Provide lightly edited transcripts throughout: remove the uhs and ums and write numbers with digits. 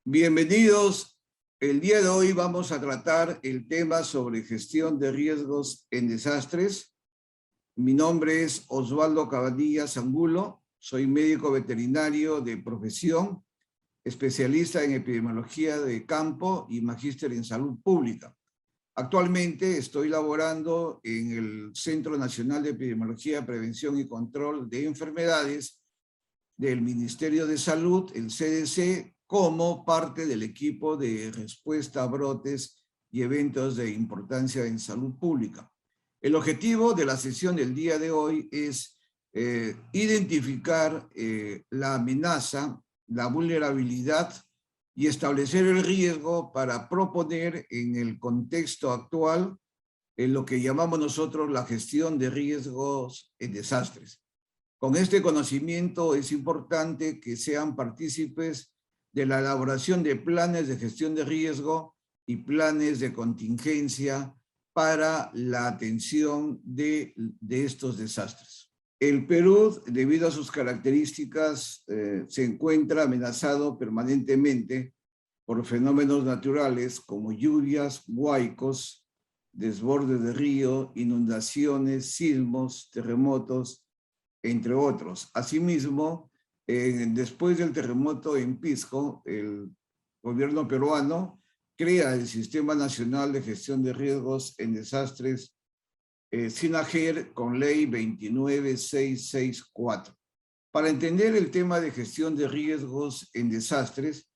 Bienvenidos. El día de hoy vamos a tratar el tema sobre gestión de riesgos en desastres. Mi nombre es Osvaldo Cabanillas Angulo, soy médico veterinario de profesión, especialista en epidemiología de campo y magíster en salud pública. Actualmente estoy laborando en el Centro Nacional de Epidemiología, Prevención y Control de Enfermedades del Ministerio de Salud, el CDC, como parte del equipo de respuesta a brotes y eventos de importancia en salud pública. El objetivo de la sesión del día de hoy es identificar la amenaza, la vulnerabilidad y establecer el riesgo para proponer en el contexto actual en lo que llamamos nosotros la gestión de riesgos en desastres. Con este conocimiento es importante que sean partícipes de la elaboración de planes de gestión de riesgo y planes de contingencia para la atención de estos desastres. El Perú, debido a sus características, se encuentra amenazado permanentemente por fenómenos naturales como lluvias, huaicos, desbordes de río, inundaciones, sismos, terremotos, entre otros. Asimismo, después del terremoto en Pisco, el gobierno peruano crea el Sistema Nacional de Gestión de Riesgos en Desastres, SINAGER, con ley 29664. Para entender el tema de gestión de riesgos en desastres,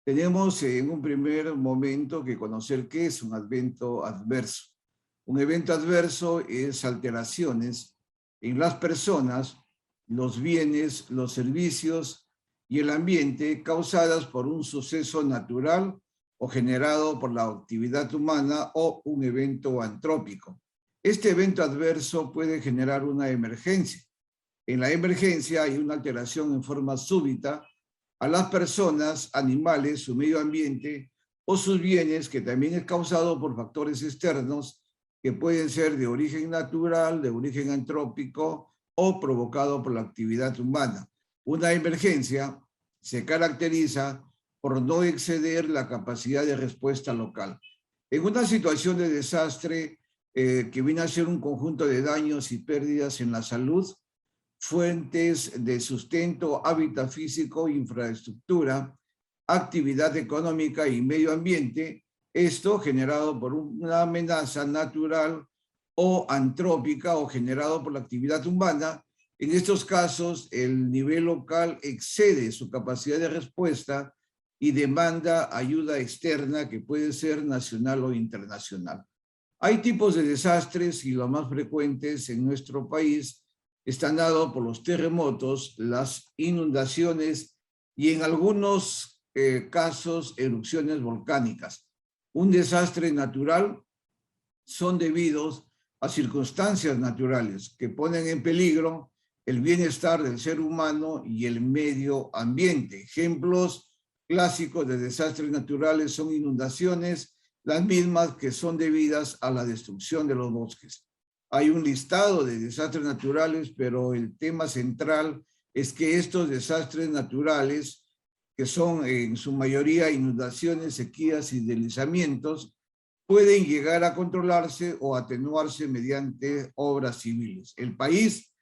tenemos en un primer momento que conocer qué es un evento adverso. Un evento adverso es alteraciones en las personas, los bienes, los servicios y el ambiente causadas por un suceso natural o generado por la actividad humana o un evento antrópico. Este evento adverso puede generar una emergencia. En la emergencia hay una alteración en forma súbita a las personas, animales, su medio ambiente o sus bienes, que también es causado por factores externos que pueden ser de origen natural, de origen antrópico o provocado por la actividad humana. Una emergencia se caracteriza por no exceder la capacidad de respuesta local. En una situación de desastre que viene a ser un conjunto de daños y pérdidas en la salud, fuentes de sustento, hábitat físico, infraestructura, actividad económica y medio ambiente, esto generado por una amenaza natural o antrópica o generado por la actividad humana. En estos casos, el nivel local excede su capacidad de respuesta y demanda ayuda externa que puede ser nacional o internacional. Hay tipos de desastres y los más frecuentes en nuestro país están dados por los terremotos, las inundaciones y en algunos casos erupciones volcánicas. Un desastre natural son debidos a circunstancias naturales que ponen en peligro el bienestar del ser humano y el medio ambiente. Ejemplos clásicos de desastres naturales son inundaciones, las mismas que son debidas a la destrucción de los bosques. Hay un listado de desastres naturales, pero el tema central es que estos desastres naturales, que son en su mayoría inundaciones, sequías y deslizamientos, pueden llegar a controlarse o atenuarse mediante obras civiles. El país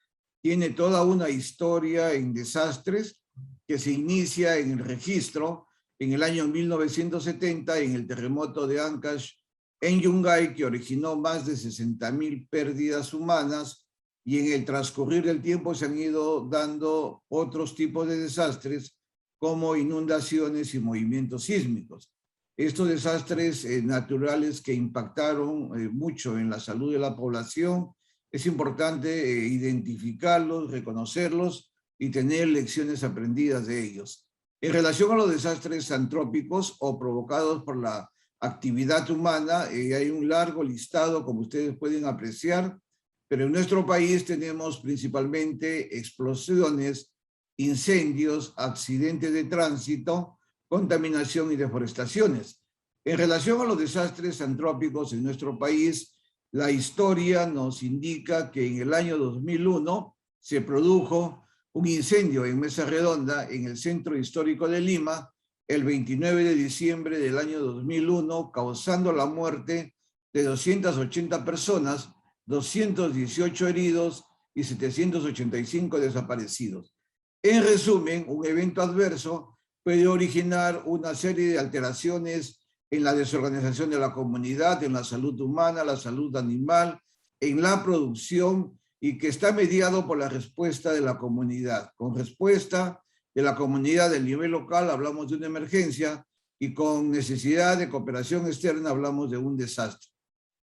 tiene toda una historia en desastres que se inicia en el registro en el año 1970 en el terremoto de Ancash en Yungay, que originó más de 60,000 pérdidas humanas, y en el transcurrir del tiempo se han ido dando otros tipos de desastres como inundaciones y movimientos sísmicos. Estos desastres naturales que impactaron mucho en la salud de la población, es importante identificarlos, reconocerlos y tener lecciones aprendidas de ellos. En relación a los desastres antrópicos o provocados por la actividad humana, hay un largo listado, como ustedes pueden apreciar, pero en nuestro país tenemos principalmente explosiones, incendios, accidentes de tránsito, contaminación y deforestaciones. En relación a los desastres antrópicos en nuestro país, la historia nos indica que en el año 2001 se produjo un incendio en Mesa Redonda, en el centro histórico de Lima, el 29 de diciembre del año 2001, causando la muerte de 280 personas, 218 heridos y 785 desaparecidos. En resumen, un evento adverso puede originar una serie de alteraciones en la desorganización de la comunidad, en la salud humana, la salud animal, en la producción, y que está mediado por la respuesta de la comunidad. Con respuesta de la comunidad del nivel local hablamos de una emergencia, y con necesidad de cooperación externa hablamos de un desastre.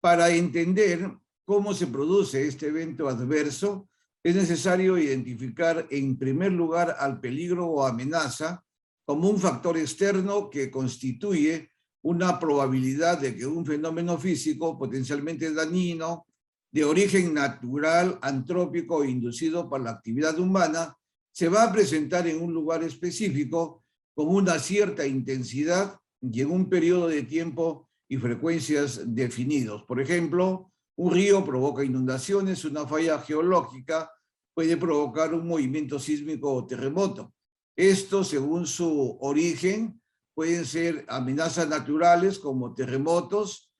Para entender cómo se produce este evento adverso, es necesario identificar en primer lugar al peligro o amenaza como un factor externo que constituye una probabilidad de que un fenómeno físico potencialmente dañino, de origen natural, antrópico o inducido por la actividad humana, se va a presentar en un lugar específico con una cierta intensidad y en un periodo de tiempo y frecuencias definidos. Por ejemplo, un río provoca inundaciones, una falla geológica puede provocar un movimiento sísmico o terremoto. Esto, según su origen, pueden ser amenazas naturales como terremotos,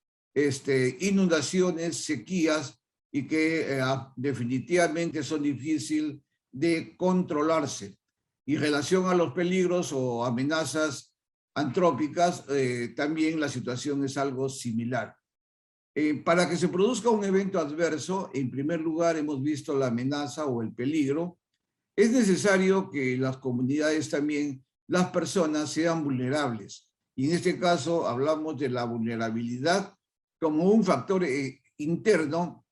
inundaciones, sequías, y que definitivamente son difíciles de controlarse. Y en relación a los peligros o amenazas antrópicas, también la situación es algo similar. Para que se produzca un evento adverso, en primer lugar hemos visto la amenaza o el peligro. Es necesario que las comunidades también, las personas, sean vulnerables. Y en este caso hablamos de la vulnerabilidad como un factor interno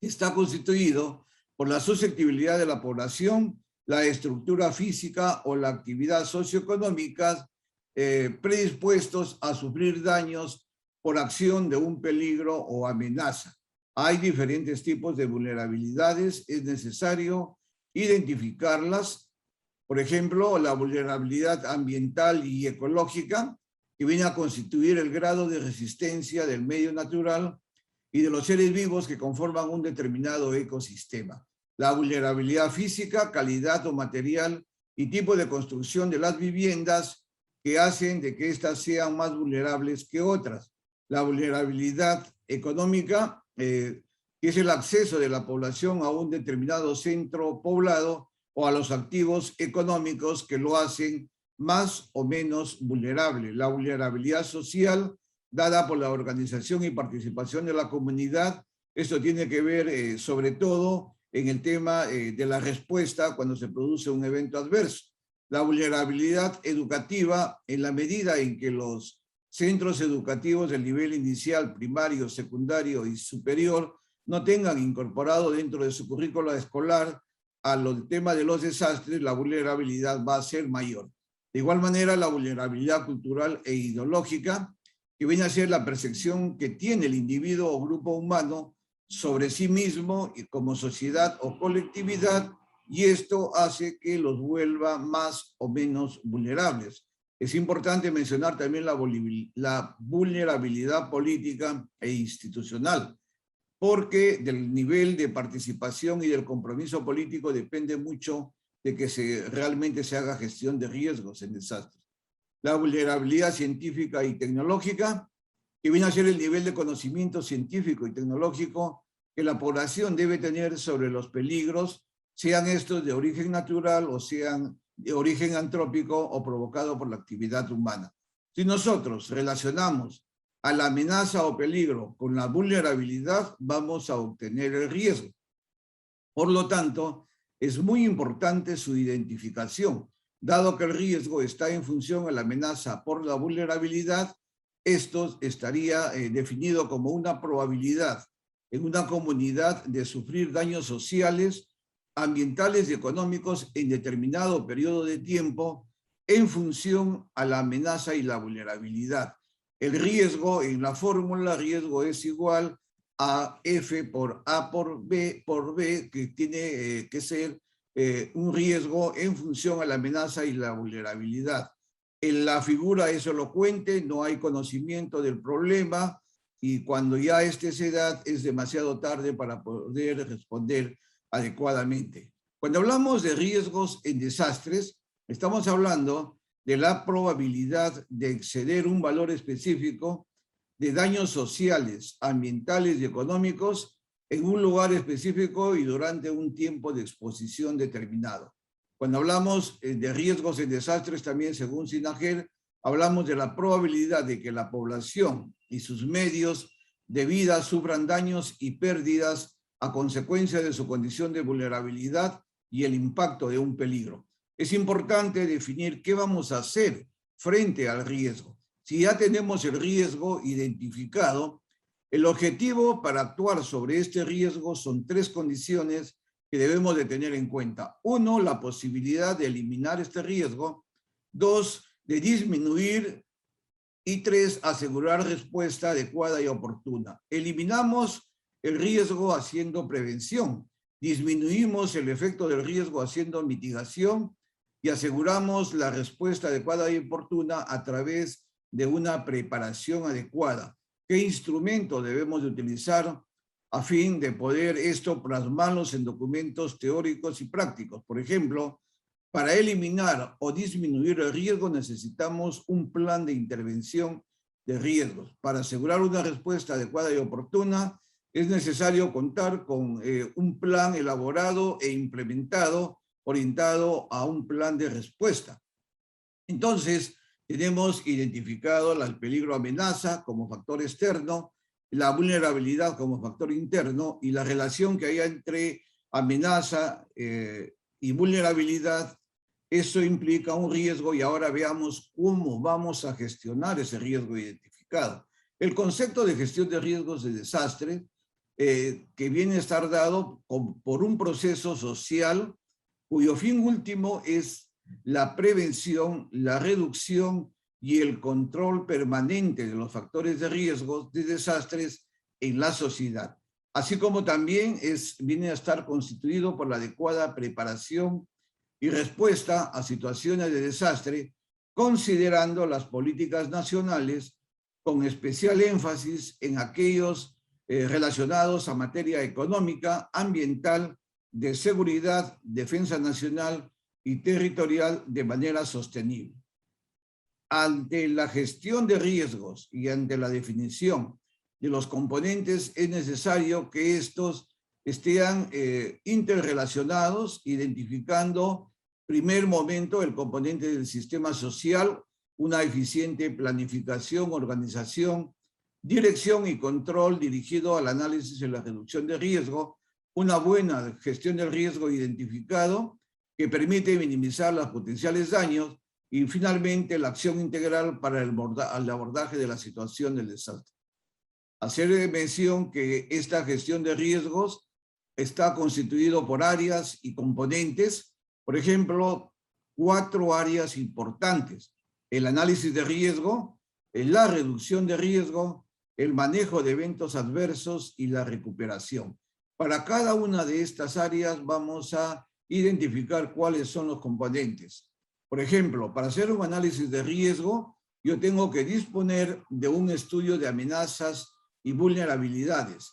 que está constituido por la susceptibilidad de la población, la estructura física o la actividad socioeconómica, predispuestos a sufrir daños por acción de un peligro o amenaza. Hay diferentes tipos de vulnerabilidades, es necesario identificarlas. Por ejemplo, la vulnerabilidad ambiental y ecológica, que viene a constituir el grado de resistencia del medio natural y de los seres vivos que conforman un determinado ecosistema. La vulnerabilidad física, calidad o material y tipo de construcción de las viviendas que hacen de que éstas sean más vulnerables que otras. La vulnerabilidad económica, que es el acceso de la población a un determinado centro poblado o a los activos económicos que lo hacen más o menos vulnerable. La vulnerabilidad social, dada por la organización y participación de la comunidad. Esto tiene que ver sobre todo en el tema de la respuesta cuando se produce un evento adverso. La vulnerabilidad educativa, en la medida en que los centros educativos del nivel inicial, primario, secundario y superior no tengan incorporado dentro de su currícula escolar al tema de los desastres, la vulnerabilidad va a ser mayor. De igual manera, la vulnerabilidad cultural e ideológica, que viene a ser la percepción que tiene el individuo o grupo humano sobre sí mismo y como sociedad o colectividad, y esto hace que los vuelva más o menos vulnerables. Es importante mencionar también la vulnerabilidad política e institucional, porque del nivel de participación y del compromiso político depende mucho de que realmente se haga gestión de riesgos en desastres. La vulnerabilidad científica y tecnológica, que viene a ser el nivel de conocimiento científico y tecnológico que la población debe tener sobre los peligros, sean estos de origen natural o sean de origen antrópico o provocado por la actividad humana. Si nosotros relacionamos a la amenaza o peligro con la vulnerabilidad, vamos a obtener el riesgo. Por lo tanto, es muy importante su identificación. Dado que el riesgo está en función a la amenaza por la vulnerabilidad, esto estaría definido como una probabilidad en una comunidad de sufrir daños sociales, ambientales y económicos en determinado periodo de tiempo en función a la amenaza y la vulnerabilidad. El riesgo, en la fórmula, riesgo es igual a F por A por B, que tiene que ser un riesgo en función a la amenaza y la vulnerabilidad. En la figura es elocuente, no hay conocimiento del problema, y cuando ya se da es demasiado tarde para poder responder adecuadamente. Cuando hablamos de riesgos en desastres, estamos hablando de la probabilidad de exceder un valor específico de daños sociales, ambientales y económicos en un lugar específico y durante un tiempo de exposición determinado. Cuando hablamos de riesgos en desastres, también según SINAGEL, hablamos de la probabilidad de que la población y sus medios de vida sufran daños y pérdidas a consecuencia de su condición de vulnerabilidad y el impacto de un peligro. Es importante definir qué vamos a hacer frente al riesgo. Si ya tenemos el riesgo identificado, el objetivo para actuar sobre este riesgo son 3 condiciones que debemos de tener en cuenta. 1, la posibilidad de eliminar este riesgo. 2, de disminuir. Y 3, asegurar respuesta adecuada y oportuna. Eliminamos el riesgo haciendo prevención, disminuimos el efecto del riesgo haciendo mitigación y aseguramos la respuesta adecuada y oportuna a través de una preparación adecuada. ¿Qué instrumento debemos de utilizar a fin de poder esto plasmarlos en documentos teóricos y prácticos? Por ejemplo, para eliminar o disminuir el riesgo necesitamos un plan de intervención de riesgos. Para asegurar una respuesta adecuada y oportuna es necesario contar con un plan elaborado e implementado orientado a un plan de respuesta. Entonces, tenemos identificado el peligro amenaza como factor externo, la vulnerabilidad como factor interno y la relación que hay entre amenaza y vulnerabilidad. Eso implica un riesgo y ahora veamos cómo vamos a gestionar ese riesgo identificado. El concepto de gestión de riesgos de desastre que viene a estar dado por un proceso social cuyo fin último es la prevención, la reducción y el control permanente de los factores de riesgos de desastres en la sociedad, así como también viene a estar constituido por la adecuada preparación y respuesta a situaciones de desastre, considerando las políticas nacionales con especial énfasis en aquellos relacionados a materia económica, ambiental, de seguridad, defensa nacional y territorial de manera sostenible. Ante la gestión de riesgos y ante la definición de los componentes, es necesario que estos estén interrelacionados, identificando, primer momento, el componente del sistema social, una eficiente planificación, organización, dirección y control dirigido al análisis y la reducción de riesgo, una buena gestión del riesgo identificado que permite minimizar los potenciales daños y finalmente la acción integral para el abordaje de la situación del desastre. Hacer mención que esta gestión de riesgos está constituido por áreas y componentes, por ejemplo, 4 áreas importantes: el análisis de riesgo, la reducción de riesgo, el manejo de eventos adversos y la recuperación. Para cada una de estas áreas vamos a identificar cuáles son los componentes. Por ejemplo, para hacer un análisis de riesgo, yo tengo que disponer de un estudio de amenazas y vulnerabilidades.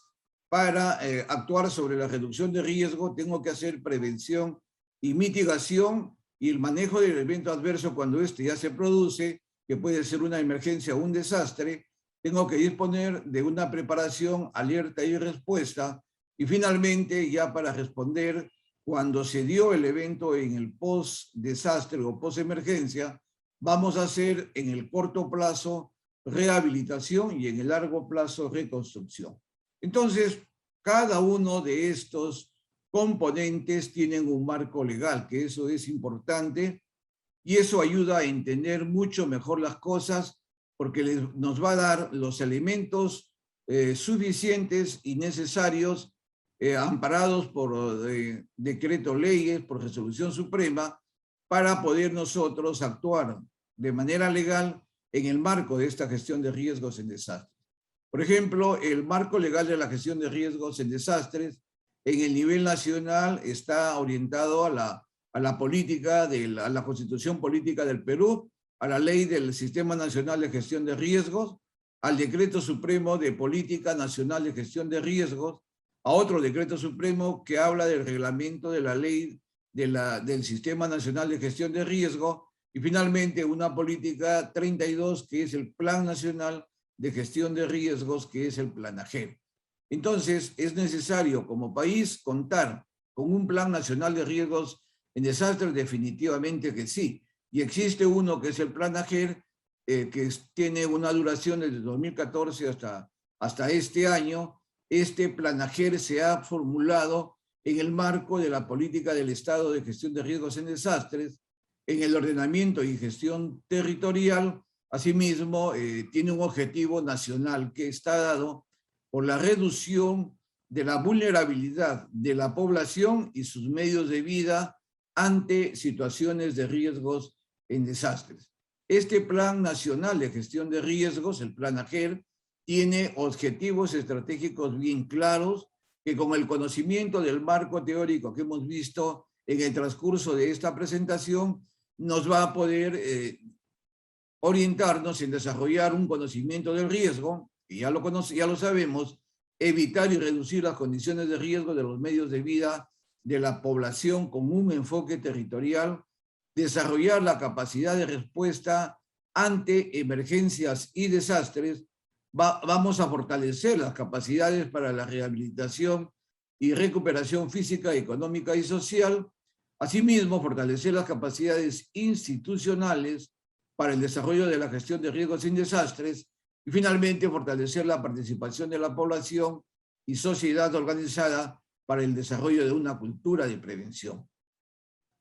Para actuar sobre la reducción de riesgo, tengo que hacer prevención y mitigación y el manejo del evento adverso cuando este ya se produce, que puede ser una emergencia o un desastre. Tengo que disponer de una preparación, alerta y respuesta. Y finalmente, ya para responder cuando se dio el evento en el post-desastre o post-emergencia, vamos a hacer en el corto plazo rehabilitación y en el largo plazo reconstrucción. Entonces, cada uno de estos componentes tienen un marco legal, que eso es importante, y eso ayuda a entender mucho mejor las cosas, porque nos va a dar los elementos suficientes y necesarios, amparados por decreto leyes, por resolución suprema, para poder nosotros actuar de manera legal en el marco de esta gestión de riesgos en desastres. Por ejemplo, el marco legal de la gestión de riesgos en desastres en el nivel nacional está orientado a la política, a la Constitución Política del Perú, a la Ley del Sistema Nacional de Gestión de Riesgos, al Decreto Supremo de Política Nacional de Gestión de Riesgos, a otro decreto supremo que habla del reglamento de la Ley del Sistema Nacional de Gestión de Riesgo, Y finalmente una política 32, que es el Plan Nacional de Gestión de Riesgos, que es el PLANAGER. Entonces, es necesario como país contar con un Plan Nacional de Riesgos en Desastres, definitivamente que sí. Y existe uno que es el PLANAGER, que tiene una duración desde 2014 hasta este año. Este PLANAGER se ha formulado en el marco de la política del Estado de gestión de riesgos en desastres, en el ordenamiento y gestión territorial. Asimismo, tiene un objetivo nacional que está dado por la reducción de la vulnerabilidad de la población y sus medios de vida ante situaciones de riesgos en desastres. Este Plan Nacional de Gestión de Riesgos, el PLANAGER, tiene objetivos estratégicos bien claros que con el conocimiento del marco teórico que hemos visto en el transcurso de esta presentación, nos va a poder orientarnos en desarrollar un conocimiento del riesgo, y ya lo sabemos, evitar y reducir las condiciones de riesgo de los medios de vida de la población con un enfoque territorial, desarrollar la capacidad de respuesta ante emergencias y desastres. Vamos a fortalecer las capacidades para la rehabilitación y recuperación física, económica y social. Asimismo, fortalecer las capacidades institucionales para el desarrollo de la gestión de riesgos sin desastres. Y finalmente, fortalecer la participación de la población y sociedad organizada para el desarrollo de una cultura de prevención.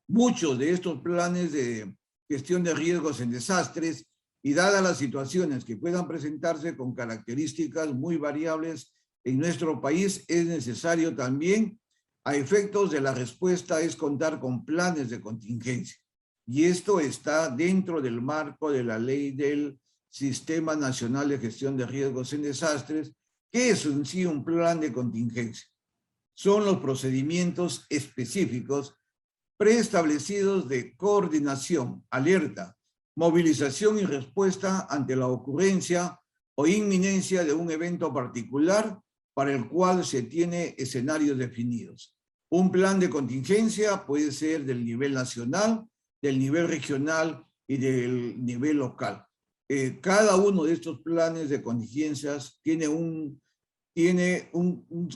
Muchos de estos planes de gestión de riesgos en desastres, y dadas las situaciones que puedan presentarse con características muy variables en nuestro país, es necesario también, a efectos de la respuesta, es contar con planes de contingencia. Y esto está dentro del marco de la ley del Sistema Nacional de Gestión de Riesgos en Desastres. ¿Qué es en sí un plan de contingencia? Son los procedimientos específicos preestablecidos de coordinación, alerta, movilización y respuesta ante la ocurrencia o inminencia de un evento particular para el cual se tiene escenarios definidos. Un plan de contingencia puede ser del nivel nacional, del nivel regional y del nivel local. Cada uno de estos planes de contingencias tiene un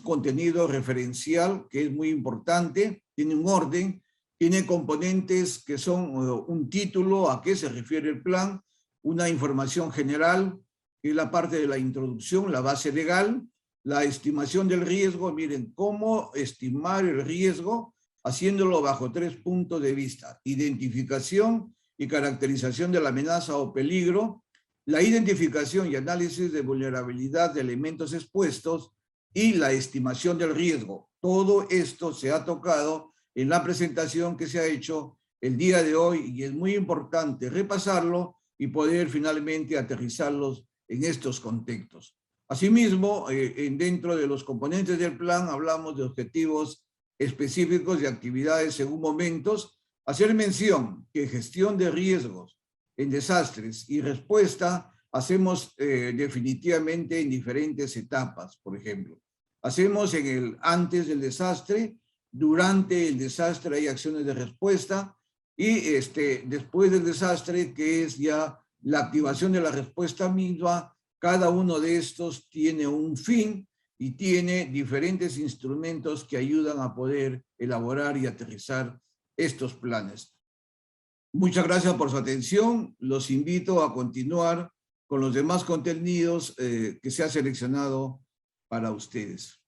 contenido referencial que es muy importante, tiene un orden, tiene componentes que son un título, a qué se refiere el plan, una información general, que es la parte de la introducción, la base legal, la estimación del riesgo. Miren, cómo estimar el riesgo, haciéndolo bajo 3 puntos de vista: identificación y caracterización de la amenaza o peligro, la identificación y análisis de vulnerabilidad de elementos expuestos y la estimación del riesgo. Todo esto se ha tocado en la presentación que se ha hecho el día de hoy, y es muy importante repasarlo y poder finalmente aterrizarlos en estos contextos. Asimismo, dentro de los componentes del plan hablamos de objetivos específicos de actividades según momentos. Hacer mención que gestión de riesgos en desastres y respuesta hacemos definitivamente en diferentes etapas. Por ejemplo, hacemos en el antes del desastre, durante el desastre hay acciones de respuesta, y después del desastre, que es ya la activación de la respuesta misma. Cada uno de estos tiene un fin y tiene diferentes instrumentos que ayudan a poder elaborar y aterrizar estos planes. Muchas gracias por su atención. Los invito a continuar con los demás contenidos que se ha seleccionado para ustedes.